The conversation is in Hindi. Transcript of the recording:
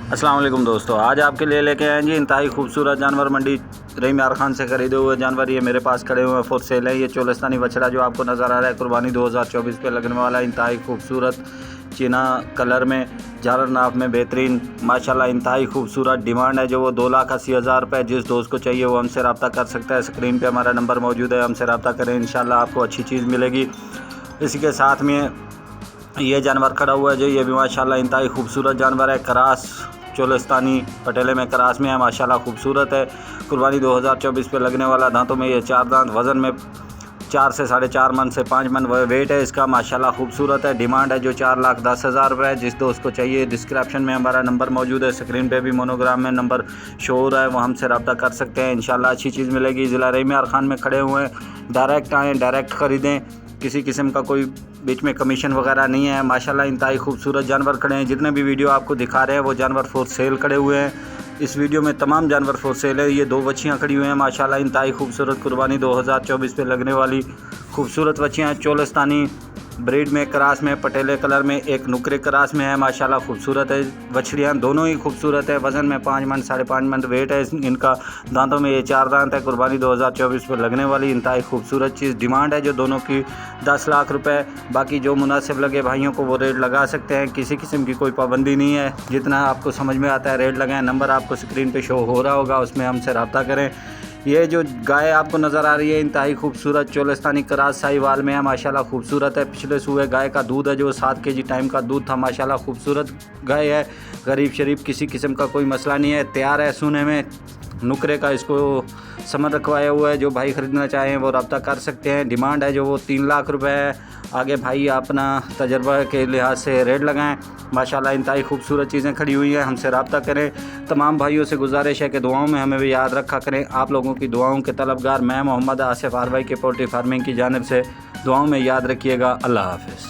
अस्सलाम वालेकुम दोस्तों, आज आपके लिए लेके आए जी इंतहाई खूबसूरत जानवर मंडी रहीम यार खान से खरीदे हुए जानवर। ये मेरे पास खड़े हुए हैं, फॉर सेल है। ये चोलिस्तानी बछड़ा जो आपको नज़र आ रहा है कुर्बानी 2024 पे लगने वाला इंतहाई खूबसूरत चीना कलर में, झालर नाप में बेहतरीन माशाल्लाह इंतहाई खूबसूरत। डिमांड है जो वो 2,80,000 रुपये। जिस दोस्त को चाहिए वो हमसे रब्ता कर सकता है। स्क्रीन पे हमारा नंबर मौजूद है, हमसे रब्ता करें, इंशाल्लाह आपको अच्छी चीज़ मिलेगी। इसी के साथ में ये जानवर खड़ा हुआ है जो ये भी माशाल्लाह इंतहाई खूबसूरत जानवर है। क्रास चोलिस्तानी पटेले में क्रास में है, माशाल्लाह खूबसूरत है। कुर्बानी 2024 पे लगने वाला। दांतों में ये 4 दांत, वज़न में 4 से 4.5 मन से 5 मन वेट है इसका, माशाल्लाह खूबसूरत है। डिमांड है जो 4,10,000 रुपये है। जिस दोस्त को चाहिए डिस्क्रिप्शन में हमारा नंबर मौजूद है, स्क्रीन पे भी मोनोग्राम में नंबर शो हो रहा है, वो हमसे रब्ता कर सकते हैं। इंशाल्लाह अच्छी चीज़ मिलेगी। ज़िला रहीम यार खान में खड़े हुए हैं, डायरेक्ट आएँ, डायरेक्ट ख़रीदें, किसी किस्म का कोई बीच में कमीशन वगैरह नहीं है। माशाल्लाह इंतहाई खूबसूरत जानवर खड़े हैं। जितने भी वीडियो आपको दिखा रहे हैं वो जानवर फॉर सेल खड़े हुए हैं। इस वीडियो में तमाम जानवर फॉर सेल है। ये 2 बच्चियाँ खड़ी हुई हैं माशाल्लाह इंतहाई खूबसूरत, कुर्बानी 2024 पे लगने वाली खूबसूरत बच्चियाँ। चोलिस्तानी ब्रीड में, क्रास में, पटेले कलर में, एक नुकरे क्रास में है, माशाल्लाह खूबसूरत है। बछड़ियाँ दोनों ही खूबसूरत है। वज़न में 5 मन 5.5 मन वेट है इनका। दांतों में ये 4 दांत है। कुर्बानी 2024 पर लगने वाली इंतहाई खूबसूरत चीज़। डिमांड है जो दोनों की 10 लाख रुपए। बाकी जो मुनासिब लगे भाइयों को वो रेट लगा सकते हैं, किसी किस्म की कोई पाबंदी नहीं है। जितना आपको समझ में आता है रेट लगाएं। नंबर आपको स्क्रीन पे शो हो रहा होगा, उसमें हमसे रब्ता करें। ये जो गाय आपको नज़र आ रही है इंतहाई खूबसूरत चोलिस्तानी क्रास साहिवाल में है, माशाल्लाह खूबसूरत है। पिछले सूबे गाय का दूध है जो 7 kg टाइम का दूध था, माशाल्लाह खूबसूरत गाय है। गरीब शरीफ किसी किस्म का कोई मसला नहीं है, तैयार है सोने में। नुकरे का इसको समन रखवाया हुआ है। जो भाई ख़रीदना चाहें वो रब्ता कर सकते हैं। डिमांड है जो वो 3 लाख रुपए है। आगे भाई अपना तजर्बा के लिहाज से रेट लगाएं। माशाल्लाह इंतहाई खूबसूरत चीज़ें खड़ी हुई हैं, हमसे रब्ता करें। तमाम भाइयों से गुजारिश है कि दुआओं में हमें भी याद रखा करें। आप लोगों की दुआओं के तलबगार मैं मोहम्मद आसिफ आरवाई के पोल्ट्री फार्मिंग की जानिब से दुआओं में याद रखिएगा। अल्लाह हाफ़िज़।